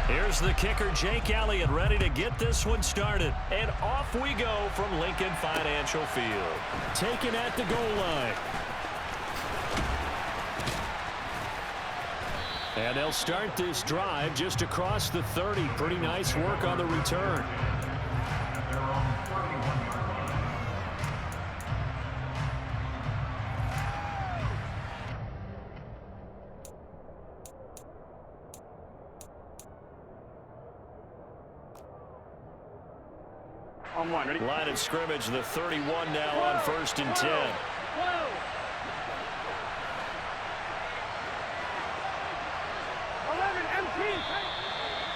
Here's the kicker, Jake Elliott, ready to get this one started. And off we go from Lincoln Financial Field. Taken at the goal line. And they'll start this drive just across the 30. Pretty nice work on the return. Line of scrimmage, the 31 now on 1st and 10.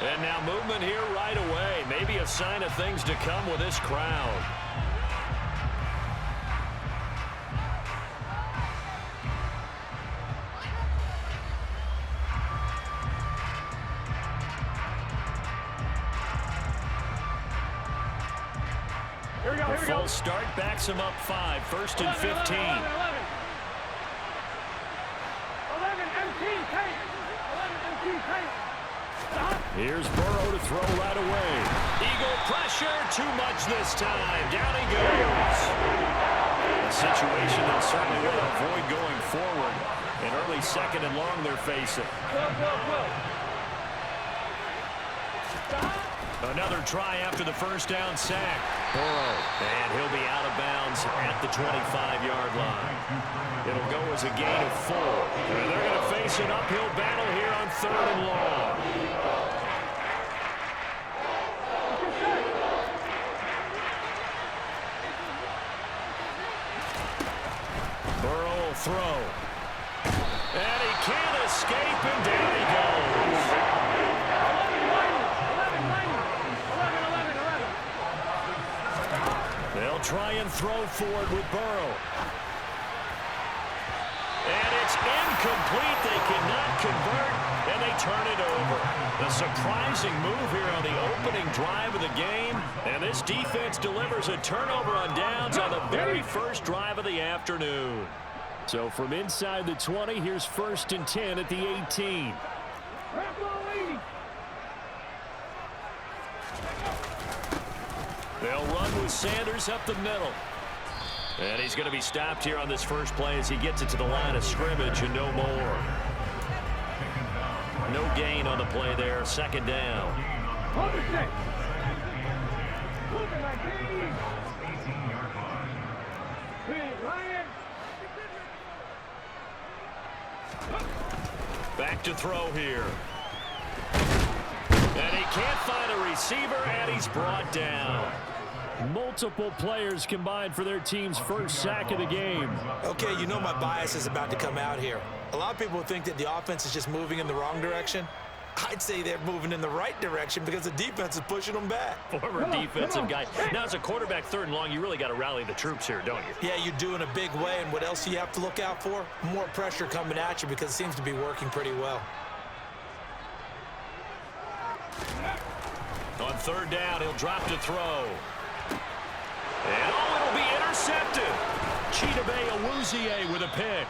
And now movement here right away. Maybe a sign of things to come with this crowd. A full start backs him up 5. 1st and 15. 11, Here's Burrow to throw right away. Eagle pressure, too much this time. Down he goes. A situation that certainly will avoid going forward. An early 2nd and long they're facing. Another try after the 1st down sack. Burrow, and he'll be out of bounds at the 25-yard line. It'll go as a gain of 4. And they're going to face an uphill battle here on 3rd and long. Burrow will throw. And he can't escape, and down he goes. They'll try and throw forward with Burrow. And it's incomplete. They cannot convert, and they turn it over. A surprising move here on the opening drive of the game. And this defense delivers a turnover on downs on the very first drive of the afternoon. So from inside the 20, here's 1st and 10 at the 18. They'll run with Sanders up the middle. And he's going to be stopped here on this first play as he gets it to the line of scrimmage and no more. No gain on the play there. 2nd down. Back to throw here. And he can't find a receiver, and he's brought down. Multiple players combined for their team's first sack of the game. Okay, you know my bias is about to come out here. A lot of people think that the offense is just moving in the wrong direction. I'd say they're moving in the right direction because the defense is pushing them back. Former defensive guy. Now, as a quarterback 3rd and long, you really got to rally the troops here, don't you? Yeah, you do in a big way, and what else do you have to look out for? More pressure coming at you because it seems to be working pretty well. On 3rd down, he'll drop to throw. And it'll be intercepted. Chidobe Awuzie with a pick.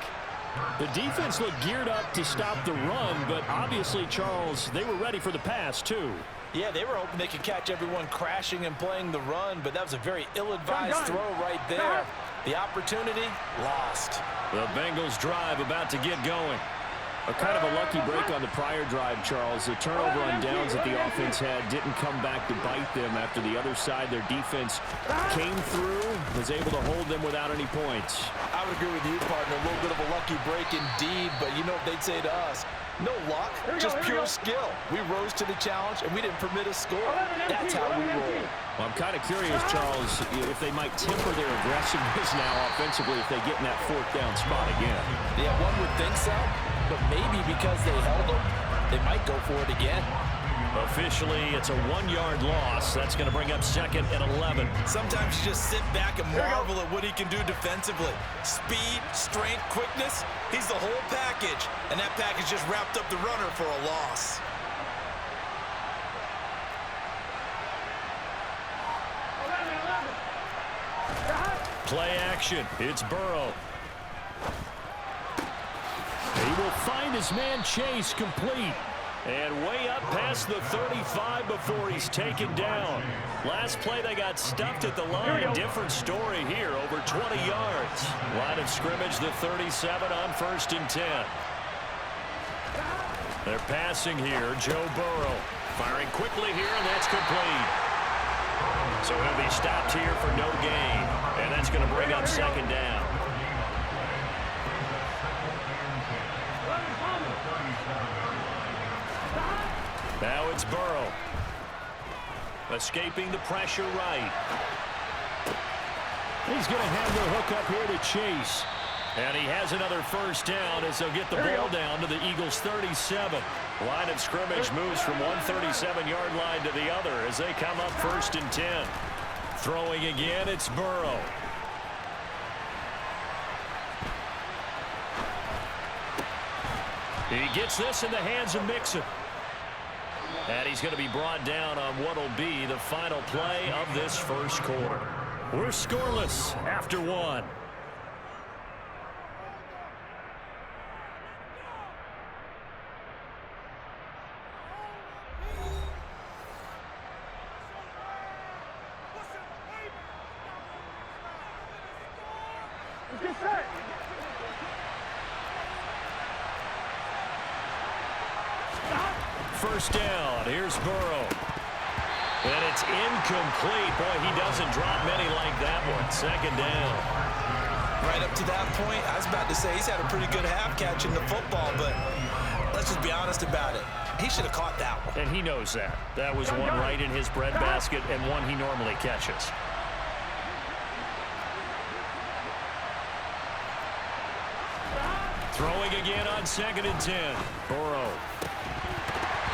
The defense looked geared up to stop the run, but obviously, Charles, they were ready for the pass, too. Yeah, they were hoping they could catch everyone crashing and playing the run, but that was a very ill-advised throw right there. The opportunity, lost. The Bengals drive about to get going. A kind of a lucky break on the prior drive, Charles. The turnover on downs that the offense had didn't come back to bite them after the other side. Their defense came through, was able to hold them without any points. I would agree with you, partner. A little bit of a lucky break indeed, but you know what they'd say to us. No luck, just pure skill. We rose to the challenge, and we didn't permit a score. That's how we roll. Well, I'm kind of curious, Charles, if they might temper their aggressiveness now offensively if they get in that 4th down spot again. Yeah, one would think so. But maybe because they held them, they might go for it again. Officially, it's a 1-yard loss. That's going to bring up 2nd and 11. Sometimes you just sit back and marvel at what he can do defensively. Speed, strength, quickness, he's the whole package. And that package just wrapped up the runner for a loss. Play action. It's Burrow. He will find his man Chase complete. And way up past the 35 before he's taken down. Last play they got stuffed at the line. Different story here, over 20 yards. Line of scrimmage, the 37 on 1st and 10. They're passing here. Joe Burrow firing quickly here, and that's complete. So he'll be stopped here for no gain. And that's going to bring up 2nd down. Now it's Burrow. Escaping the pressure right. He's going to have the hook up here to Chase. And he has another 1st down as they'll get the ball down to the Eagles' 37. Line of scrimmage moves from one 37-yard line to the other as they come up 1st and 10. Throwing again, it's Burrow. He gets this in the hands of Mixon. And he's going to be brought down on what will be the final play of this 1st quarter. We're scoreless after 1. First down. Here's Burrow. And it's incomplete. Boy, he doesn't drop many like that one. 2nd down. Right up to that point, I was about to say he's had a pretty good half catching the football, but let's just be honest about it. He should have caught that one. And he knows that. That was one right in his breadbasket and one he normally catches. Throwing again on 2nd and 10. Burrow.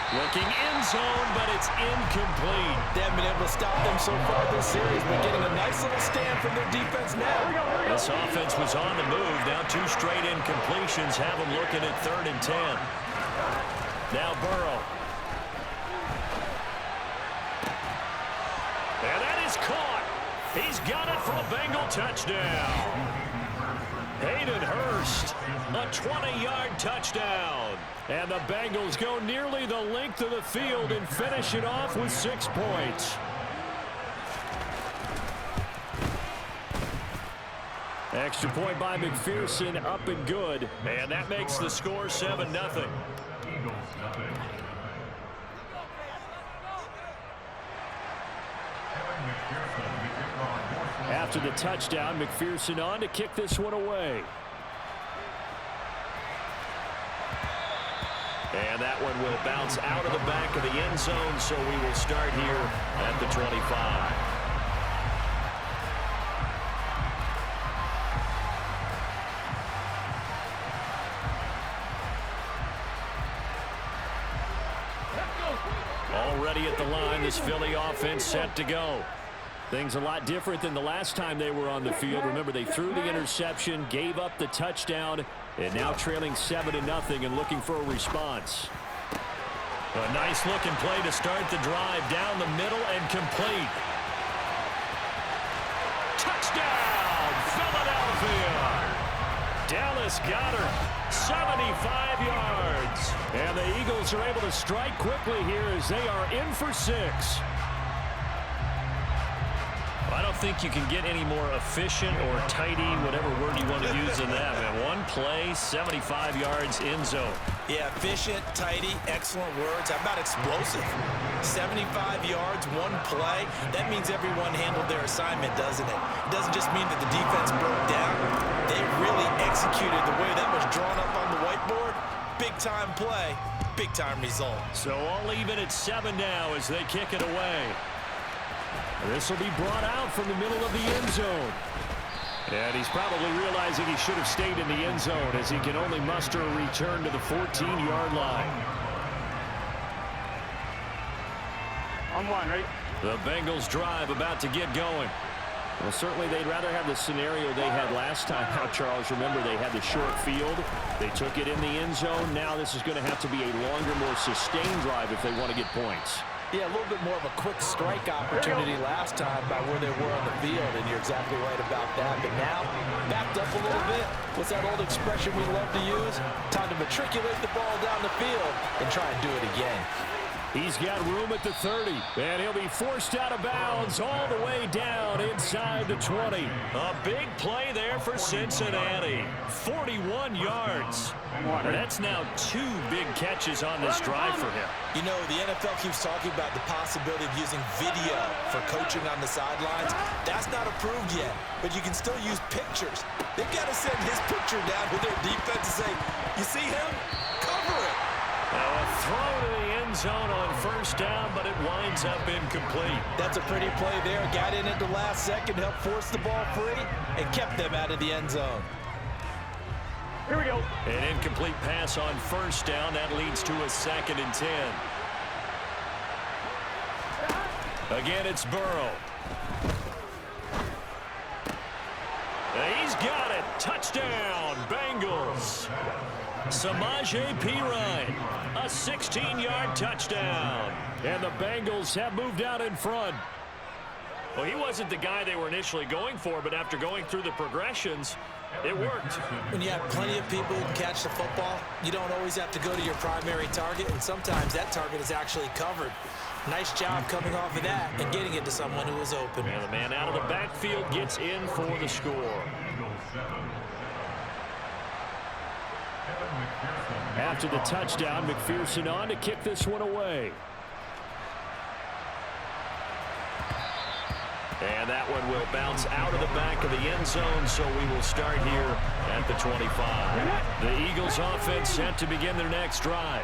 Looking in zone, but it's incomplete. They haven't been able to stop them so far this series, but getting a nice little stand from their defense now. This offense was on the move. Now 2 straight incompletions have them looking at 3rd and 10. Now Burrow. And that is caught. He's got it for a Bengal touchdown. Hayden Hurst, a 20-yard touchdown. And the Bengals go nearly the length of the field and finish it off with 6 points. Extra point by McPherson, up and good. And that makes the score 7-0. After the touchdown, McPherson on to kick this one away. And that one will bounce out of the back of the end zone, so we will start here at the 25. Already at the line, this Philly offense set to go. Things a lot different than the last time they were on the field. Remember, they threw the interception, gave up the touchdown, and now trailing 7-0 and looking for a response. A nice looking play to start the drive down the middle and complete. Touchdown, Philadelphia! Dallas Goedert, 75 yards. And the Eagles are able to strike quickly here as they are in for 6. I don't think you can get any more efficient or tidy, whatever word you want to use in that, man. One play, 75 yards in zone. Yeah, efficient, tidy, excellent words. How about explosive? 75 yards, one play. That means everyone handled their assignment, doesn't it? It doesn't just mean that the defense broke down. They really executed the way that was drawn up on the whiteboard. Big-time play, big-time result. So all even at 7 now as they kick it away. This will be brought out from the middle of the end zone. And he's probably realizing he should have stayed in the end zone as he can only muster a return to the 14-yard line. On 1, right? The Bengals drive about to get going. Well, certainly they'd rather have the scenario they had last time out, Charles. Remember, they had the short field. They took it in the end zone. Now this is going to have to be a longer, more sustained drive if they want to get points. Yeah, a little bit more of a quick strike opportunity last time by where they were on the field, and you're exactly right about that. But now, backed up a little bit. What's that old expression we love to use? Time to matriculate the ball down the field and try and do it again. He's got room at the 30, and he'll be forced out of bounds all the way down inside the 20. A big play there for Cincinnati. 41 yards. And that's now 2 big catches on this drive for him. You know, the NFL keeps talking about the possibility of using video for coaching on the sidelines. That's not approved yet, but you can still use pictures. They've got to send his picture down to their defense and say, you see him? Cover it. Now a throw to the end zone on first down, but it winds up incomplete. That's a pretty play there. Got in at the last second, helped force the ball free, and kept them out of the end zone. Here we go. An incomplete pass on first down. That leads to a 2nd and 10. Again, it's Burrow. He's got it. Touchdown, Bengals. Samaje Perine, a 16-yard touchdown. And the Bengals have moved out in front. Well, he wasn't the guy they were initially going for, but after going through the progressions, it worked. When you have plenty of people who can catch the football, you don't always have to go to your primary target, and sometimes that target is actually covered. Nice job coming off of that and getting it to someone who was open. And the man out of the backfield gets in for the score. After the touchdown, McPherson on to kick this one away. And that one will bounce out of the back of the end zone, so we will start here at the 25. The Eagles offense set to begin their next drive.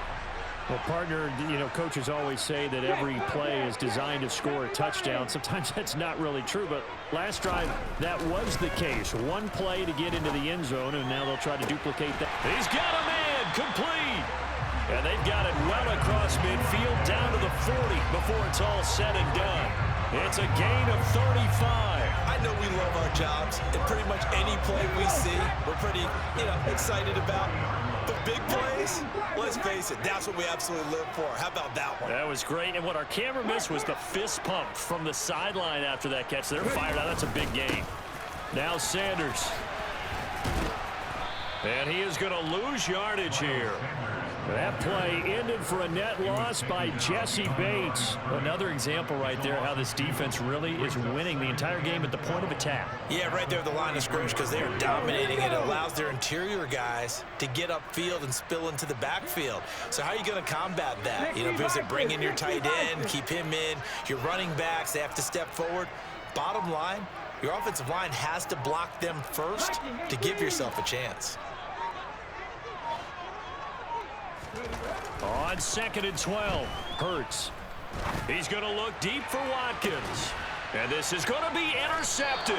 Well, partner, you know, coaches always say that every play is designed to score a touchdown. Sometimes that's not really true, but last drive, that was the case. One play to get into the end zone, and now they'll try to duplicate that. He's got a man, complete. And they've got it well across midfield, down to the 40 before it's all said and done. It's a gain of 35. I know we love our jobs, and pretty much any play we see, we're pretty, excited about. But big plays, let's face it, that's what we absolutely live for. How about that one? That was great, and what our camera missed was the fist pump from the sideline after that catch. They're fired out. That's a big gain. Now Sanders. And he is going to lose yardage here. That play ended for a net loss by Jesse Bates. Another example right there how this defense really is winning the entire game at the point of attack. Yeah, right there at the line of scrimmage, because they are dominating. It allows their interior guys to get upfield and spill into the backfield. So how are you going to combat that? Because they bring in your tight end, keep him in. Your running backs, they have to step forward. Bottom line, your offensive line has to block them first to give yourself a chance. On 2nd and 12, Hurts. He's going to look deep for Watkins. And this is going to be intercepted.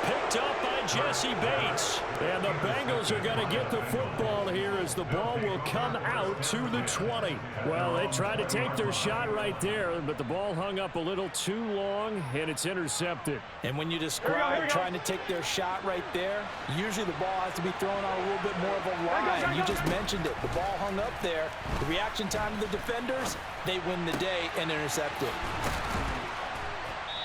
Picked up by Jesse Bates. And the Bengals are going to get the football here as the ball will come out to the 20. Well, they tried to take their shot right there, but the ball hung up a little too long, and it's intercepted. And when you describe trying to take their shot right there, usually the ball has to be thrown on a little bit more of a line. You just mentioned it. The ball hung up there. The reaction time of the defenders, they win the day and intercept it.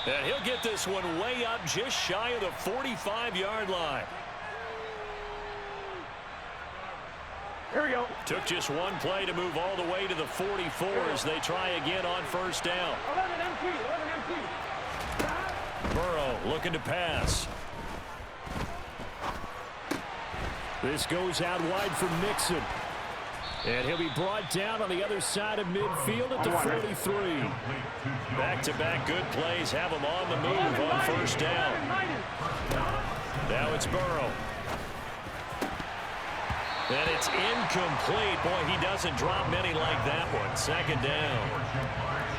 And he'll get this one way up just shy of the 45-yard line. Here we go. Took just one play to move all the way to the 44 as they try again on first down. 11 MT. Burrow looking to pass. This goes out wide for Mixon. And he'll be brought down on the other side of midfield at the 43. Back-to-back good plays have him on the move on first down. Now it's Burrow. And it's incomplete. Boy, he doesn't drop many like that one. 2nd down.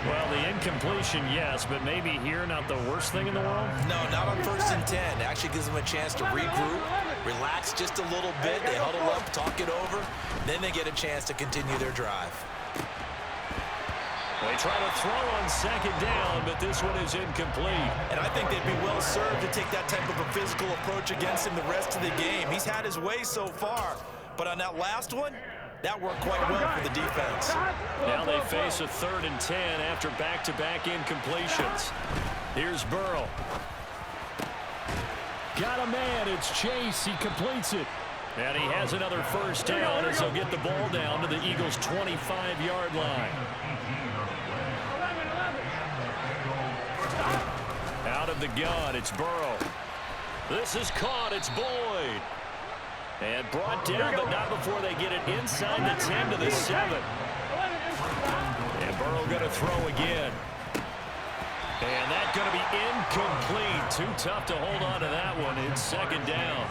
Well, the incompletion, yes, but maybe here not the worst thing in the world? No, not on 1st and 10. It actually gives them a chance to regroup, relax just a little bit. They huddle up, talk it over. Then they get a chance to continue their drive. They try to throw on 2nd down, but this one is incomplete. And I think they'd be well served to take that type of a physical approach against him the rest of the game. He's had his way so far, but on that last one, That worked quite well for the defense. Now they face a 3rd and 10 after back-to-back incompletions. Here's Burrow. Got a man. It's Chase. He completes it. And he has another first down as he'll get the ball down to the Eagles' 25-yard line. Out of the gun, it's Burrow. This is caught. It's Boyd. And brought down, but not before they get it inside the 10 to the 7. And Burrow going to throw again. And that's going to be incomplete. Too tough to hold on to that one. It's 2nd down.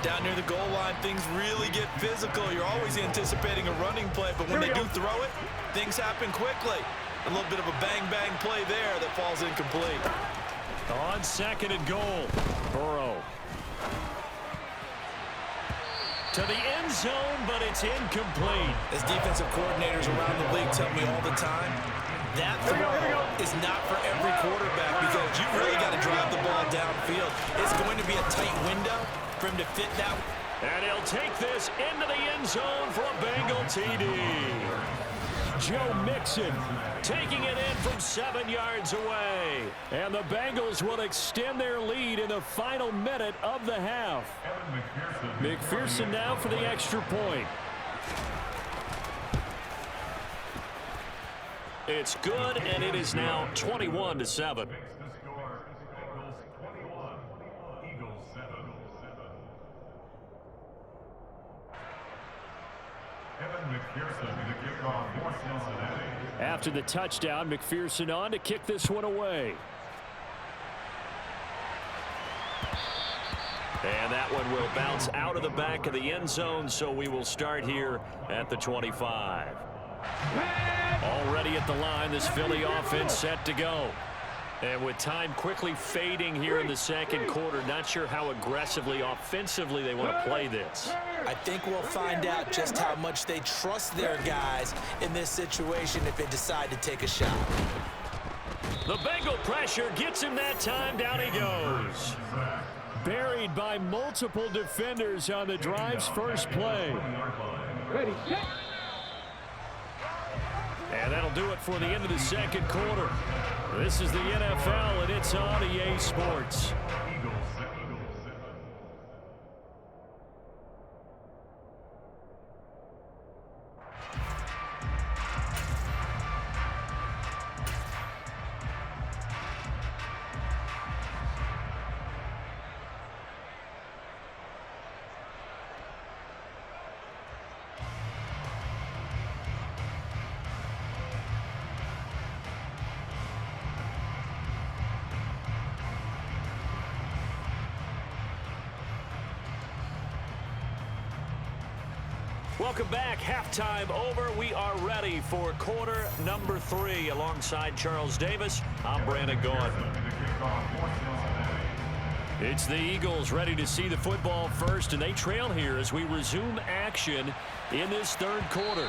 Down near the goal line, things really get physical. You're always anticipating a running play, but when they do throw it, things happen quickly. A little bit of a bang-bang play there that falls incomplete. On 2nd and goal, Burrow. To the end zone, but it's incomplete. As defensive coordinators around the league tell me all the time, that throw is not for every quarterback because you really got to drive the ball downfield. It's going to be a tight window for him to fit that. And he'll take this into the end zone for a Bengal TD. Joe Mixon taking it in from 7 yards away. And the Bengals will extend their lead in the final minute of the half. McPherson now for the extra point. It's good, and it is now 21-7. After the touchdown, McPherson on to kick this one away. And that one will bounce out of the back of the end zone, so we will start here at the 25. Already at the line, this Philly offense set to go. And with time quickly fading here in the 2nd quarter, not sure how aggressively, offensively they want to play this. I think we'll find out just how much they trust their guys in this situation if they decide to take a shot. The Bengal pressure gets him that time. Down he goes. Buried by multiple defenders on the drive's first play. Ready, set. And that'll do it for the end of the 2nd quarter. This is the NFL, and it's on EA Sports. Welcome back. Halftime over. We are ready for quarter number 3. Alongside Charles Davis, I'm Brandon Gaudin. It's the Eagles ready to see the football first, and they trail here as we resume action in this 3rd quarter.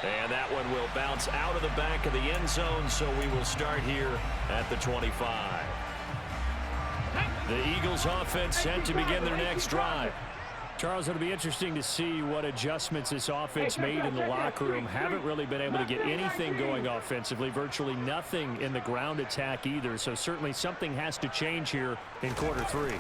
And that one will bounce out of the back of the end zone, so we will start here at the 25. The Eagles offense set to begin their next drive. Charles, it'll be interesting to see what adjustments this offense made in the locker room. Haven't really been able to get anything going offensively, virtually nothing in the ground attack either. So certainly something has to change here in quarter 3.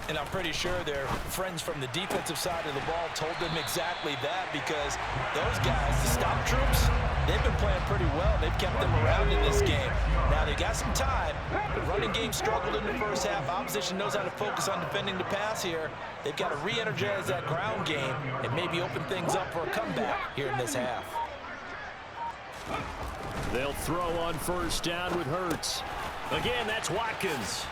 And I'm pretty sure their friends from the defensive side of the ball told them exactly that, because those guys, the stop troops, they've been playing pretty well. They've kept them around in this game. Now they got some time. The running game struggled in the first half. Opposition knows how to focus on defending the pass here. They've got to re-energize that ground game and maybe open things up for a comeback here in this half. They'll throw on first down with Hurts. Again, that's Watkins.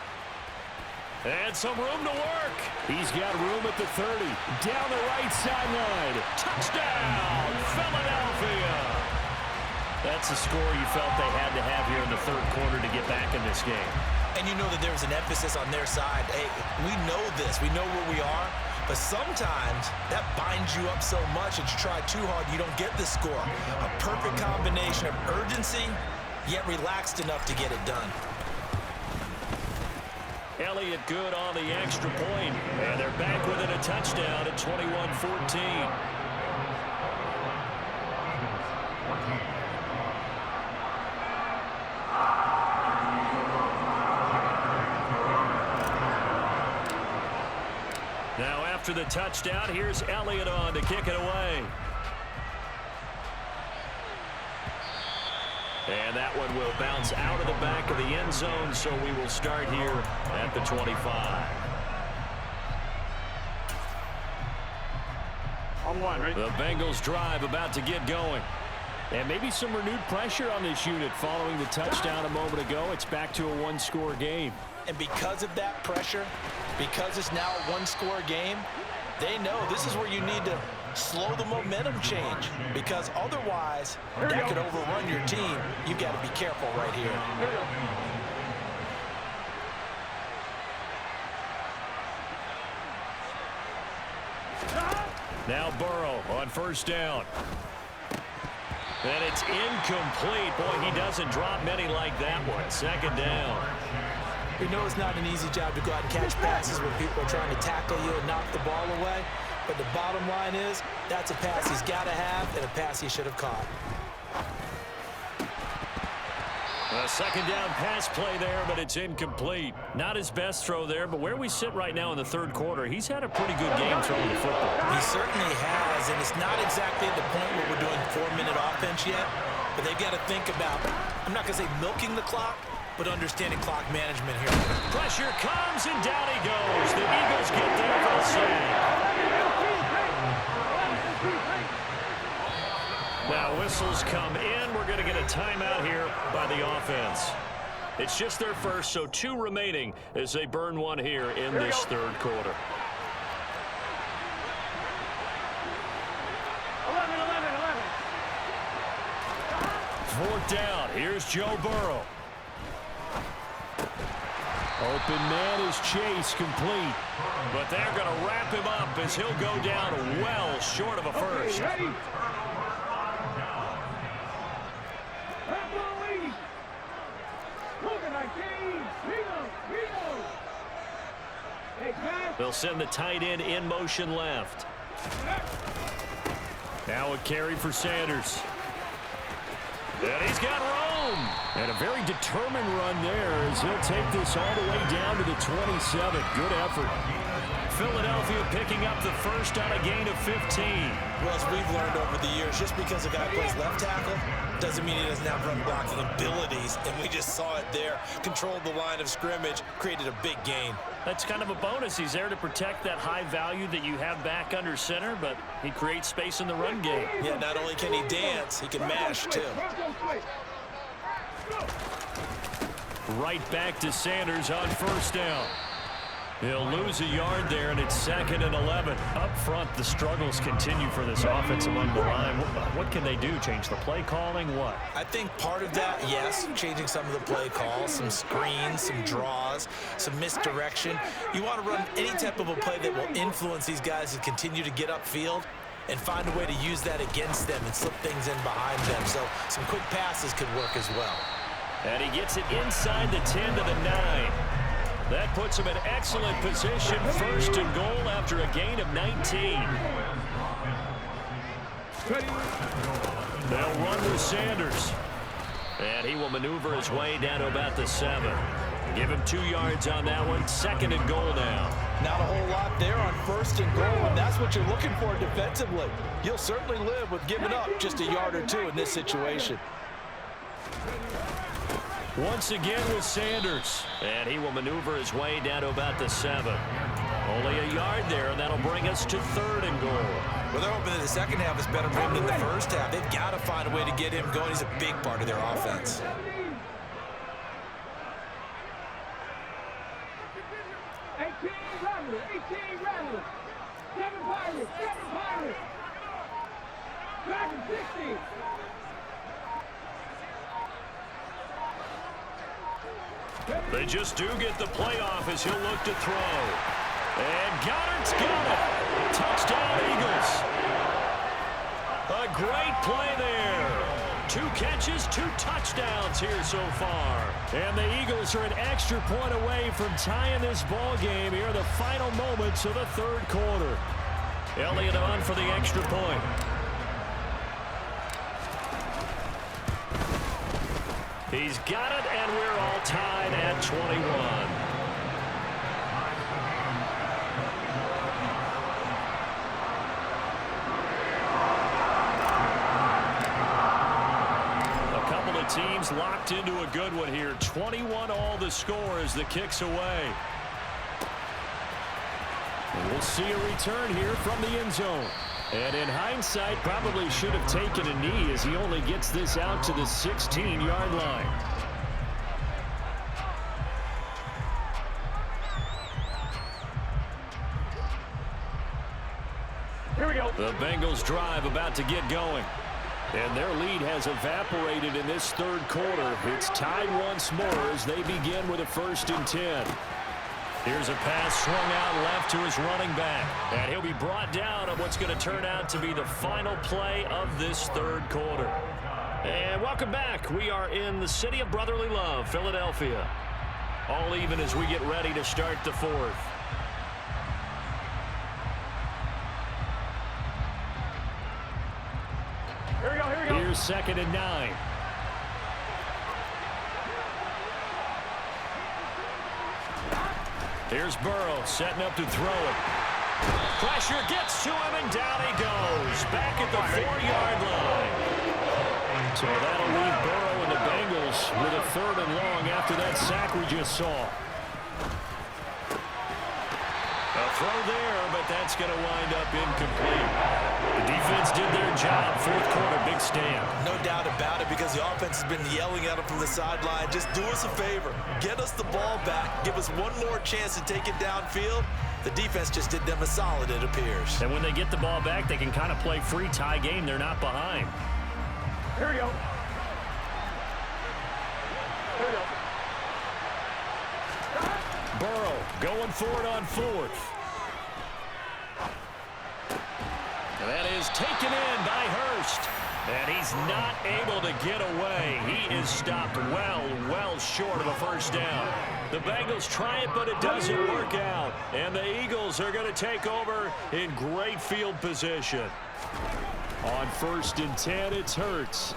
And some room to work. He's got room at the 30. Down the right sideline. Touchdown, Philadelphia. That's a score you felt they had to have here in the 3rd quarter to get back in this game. And you know that there's an emphasis on their side. Hey, we know this. We know where we are. But sometimes that binds you up so much that you try too hard, you don't get the score. A perfect combination of urgency, yet relaxed enough to get it done. Elliott good on the extra point. And they're back within a touchdown at 21-14. after the touchdown. Here's Elliott on to kick it away. And that one will bounce out of the back of the end zone, so we will start here at the 25. On one, right? The Bengals drive about to get going. And maybe some renewed pressure on this unit following the touchdown a moment ago. It's back to a one-score game. And because of that pressure, because it's now a one-score game, they know this is where you need to slow the momentum change, because otherwise that could overrun your team. You've got to be careful right here. Now Burrow on first down. And it's incomplete. Boy, he doesn't drop many like that one. Second down. We know it's not an easy job to go out and catch passes when people are trying to tackle you and knock the ball away. But the bottom line is, that's a pass he's got to have and a pass he should have caught. A second down pass play there, but it's incomplete. Not his best throw there, but where we sit right now in the third quarter, he's had a pretty good game throwing the football. He certainly has, and it's not exactly at the point where we're doing 4-minute offense yet, but they've got to think about, I'm not going to say milking the clock, but understanding clock management here. Pressure comes, and down he goes. The Eagles get there for the save. Now whistles come in. We're going to get a timeout here by the offense. It's just their first, so 2 remaining as they burn one here in this third quarter. 4th down. Here's Joe Burrow. Open man is Chase, complete. But they're going to wrap him up as he'll go down well short of a first. They'll send the tight end in motion left. Now a carry for Sanders. And he's got room. And a very determined run there as he'll take this all the way down to the 27. Good effort. Philadelphia picking up the first on a gain of 15. Well, as we've learned over the years, just because a guy plays left tackle doesn't mean he doesn't have run blocking abilities, and we just saw it there. Controlled the line of scrimmage, created a big gain. That's kind of a bonus. He's there to protect that high value that you have back under center, but he creates space in the run game. Yeah, not only can he dance, he can mash, too. Right back to Sanders on first down. He'll lose a yard there, and it's 2nd and 11. Up front, the struggles continue for this offense along the line. What can they do? Change the play calling? What? I think part of that, yes, changing some of the play calls, some screens, some draws, some misdirection. You want to run any type of a play that will influence these guys to continue to get upfield and find a way to use that against them and slip things in behind them. So some quick passes could work as well. And he gets it inside the 10 to the 9. That puts him in excellent position, 1st and goal after a gain of 19. They'll run with Sanders. And he will maneuver his way down to about the 7. Give him 2 yards on that one, 2nd and goal now. Not a whole lot there on 1st and goal, and that's what you're looking for defensively. You'll certainly live with giving up just a yard or 2 in this situation. Once again with Sanders, and he will maneuver his way down to about the 7. Only a yard there, and that'll bring us to 3rd and goal. Well, they're hoping that the second half is better for him than the first half. They've got to find a way to get him going. He's a big part of their offense. They just do get the playoff as he'll look to throw. And Goddard's got it. Touchdown, Eagles. A great play there. 2 catches, 2 touchdowns here so far. And the Eagles are an extra point away from tying this ball game here in the final moments of the 3rd quarter. Elliott on for the extra point. He's got it, and we're all tied at 21. teams locked into a good one here. 21 all the score as the kick's away. And we'll see a return here from the end zone. And in hindsight, probably should have taken a knee as he only gets this out to the 16-yard line. Here we go. The Bengals drive about to get going. And their lead has evaporated in this third quarter. It's tied once more as they begin with a 1st and 10. Here's a pass swung out left to his running back. And he'll be brought down on what's going to turn out to be the final play of this third quarter. And welcome back. We are in the city of brotherly love, Philadelphia. All even as we get ready to start the 4th. Here we go, here we go. Here's 2nd and 9. Here's Burrow setting up to throw it. Pressure gets to him, and down he goes. Back at the 4-yard line. So that'll leave Burrow and the Bengals with a 3rd and long after that sack we just saw. A throw there, but that's going to wind up incomplete. The defense did their job. 4th quarter, big stand. No doubt about it, because the offense has been yelling at him from the sideline. Just do us a favor. Get us the ball back. Give us one more chance to take it downfield. The defense just did them a solid, it appears. And when they get the ball back, they can kind of play free tie game. They're not behind. Here we go. Here we go. Burrow going for it on 4th. And that is taken in by Hurst. And he's not able to get away. He is stopped well short of a 1st down. The Bengals try it, but it doesn't work out. And the Eagles are going to take over in great field position. On 1st and 10, it's Hurts.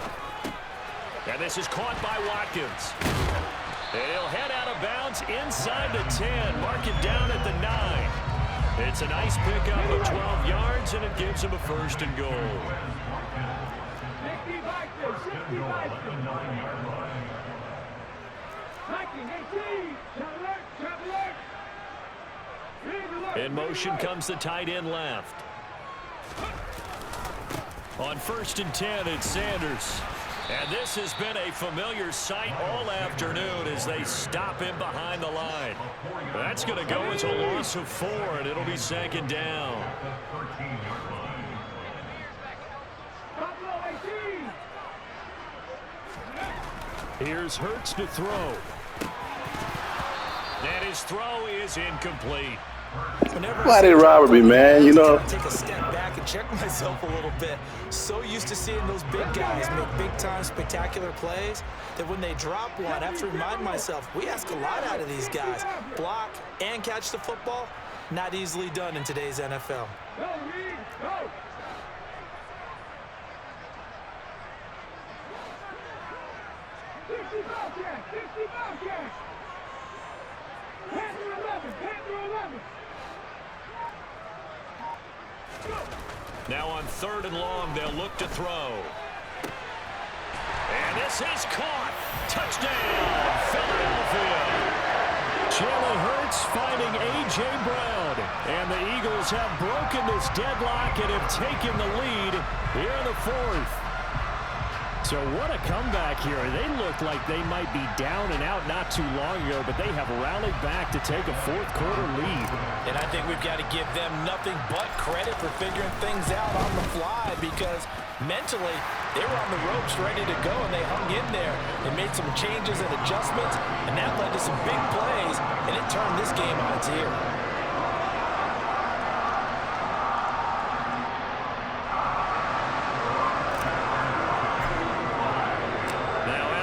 And this is caught by Watkins. And he'll head out of bounds inside the 10. Mark it down at the 9. It's a nice pickup of 12 yards, and it gives him a 1st and goal. 65 to 9-yard line. 19-18. In motion comes the tight end left. On 1st and 10, it's Sanders. And this has been a familiar sight all afternoon as they stop him behind the line. That's going to go as a loss of 4, and it'll be 2nd down. Here's Hurts to throw. And his throw is incomplete. Why did robbery, man? You know. Take a step back and check myself a little bit. So used to seeing those big guys make big-time spectacular plays that when they drop one, I have to remind myself, we ask a lot out of these guys. Block and catch the football, not easily done in today's NFL. Go, Reed, go! Now on 3rd and long, they'll look to throw. And this is caught. Touchdown, Philadelphia. Jalen Hurts finding A.J. Brown. And the Eagles have broken this deadlock and have taken the lead here in the 4th. So what a comeback here. They looked like they might be down and out not too long ago, but they have rallied back to take a 4th quarter lead. And I think we've got to give them nothing but credit for figuring things out on the fly, because mentally they were on the ropes ready to go, and they hung in there. They made some changes and adjustments, and that led to some big plays, and it turned this game on its ear.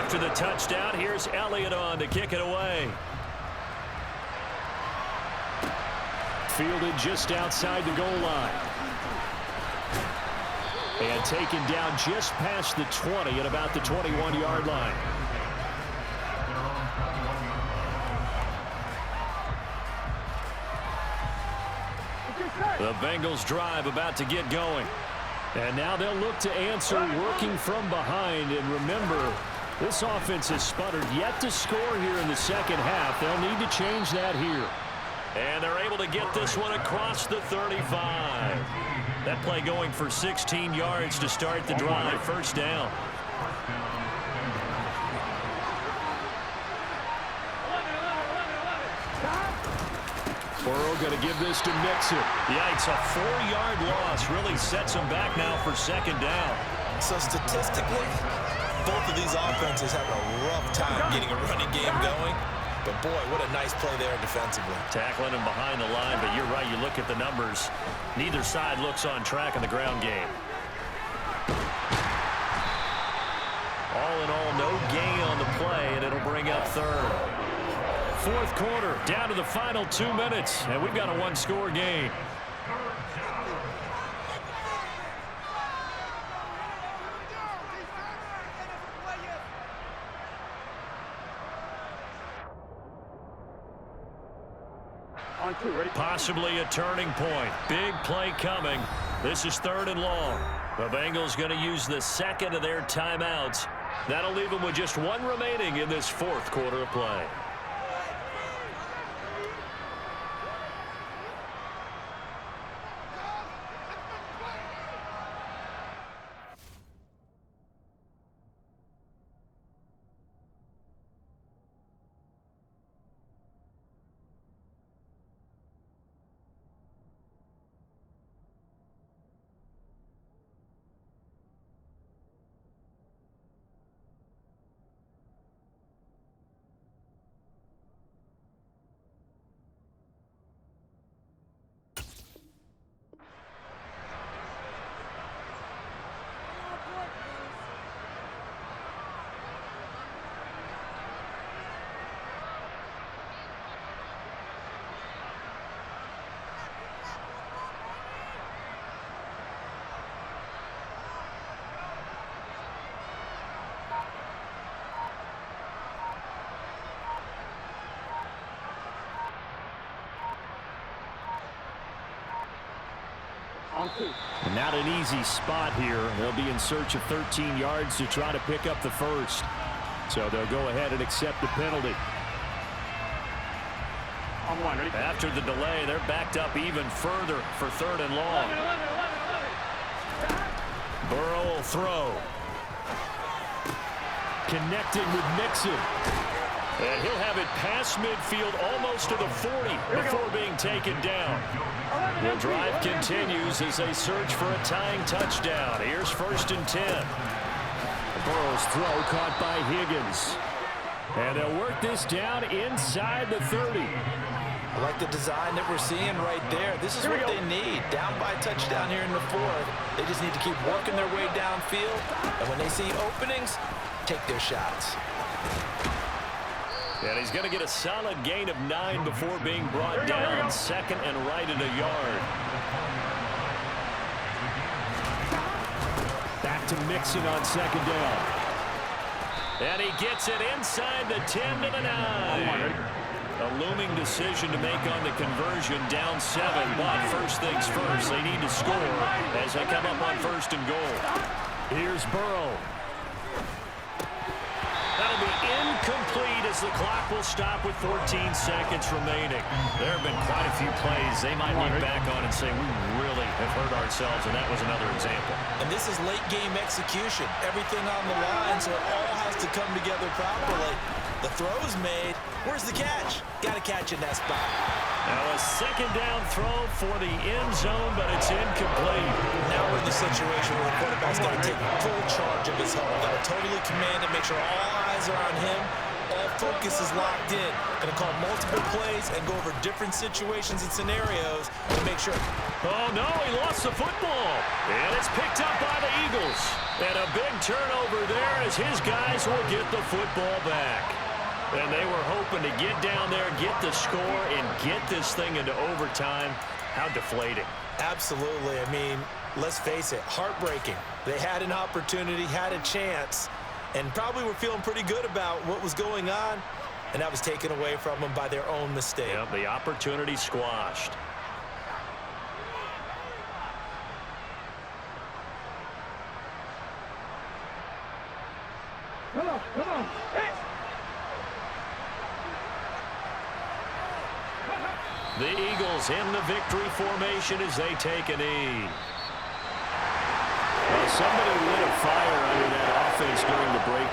After the touchdown, here's Elliott on to kick it away. Fielded just outside the goal line. And taken down just past the 20 at about the 21-yard line. The Bengals drive about to get going. And now they'll look to answer working from behind. And remember, This offense has sputtered yet to score here in the second half. They'll need to change that here. And they're able to get this one across the 35. That play going for 16 yards to start the drive. First down. Burrow going to give this to Mixon. Yikes, a 4-yard loss really sets him back now for second down. So statistically, both of these offenses have a rough time getting a running game going. But, boy, what a nice play there defensively. Tackling him behind the line, but you're right. You look at the numbers. Neither side looks on track in the ground game. All in all, no gain on the play, and it'll bring up third. Fourth quarter, down to the final 2 minutes, and we've got a one-score game. Possibly a turning point. Big play coming. This is third and long. The Bengals going to use the second of their timeouts. That'll leave them with just one remaining in this fourth quarter of play. Not an easy spot here. They'll be in search of 13 yards to try to pick up the first. So they'll go ahead and accept the penalty. After the delay, they're backed up even further for third and long. Burrow will throw. Connecting with Mixon. And he'll have it past midfield almost to the 40 before being taken down. The drive continues as they search for a tying touchdown. Here's first and 10. Burrow's throw caught by Higgins. And they'll work this down inside the 30. I like the design that we're seeing right there. This is what they need. Down by a touchdown here in the fourth. They just need to keep working their way downfield. And when they see openings, take their shots. And he's going to get a solid gain of 9 before being brought down. Second and right at a yard. Back to Mixon on second down. And he gets it inside the 10 to the 9. A looming decision to make on the conversion, down 7. But first things first, they need to score as they come up on first and goal. Here's Burrow. That'll be incomplete as the clock will stop with 14 seconds remaining. There have been quite a few plays they might look back on and say, we really have hurt ourselves, and that was another example. And this is late game execution. Everything on the line, so it all has to come together properly. The throw's made. Where's the catch? Got to catch in that spot. Now a second down throw for the end zone, but it's incomplete. Now we're in the situation where the quarterback's got to take full charge of his home. Got to totally command it, make sure all eyes are on him. All focus is locked in. Going to call multiple plays and go over different situations and scenarios to make sure. Oh, no, he lost the football. And it's picked up by the Eagles. And a big turnover there as his guys will get the football back. And they were hoping to get down there, get the score, and get this thing into overtime. How deflating. Absolutely. I mean, let's face it, heartbreaking. They had an opportunity, had a chance, and probably were feeling pretty good about what was going on, and that was taken away from them by their own mistake. Yep, the opportunity squashed. Come on. Hey. The Eagles in the victory formation as they take a knee. Well, somebody lit a fire under that offense during the break.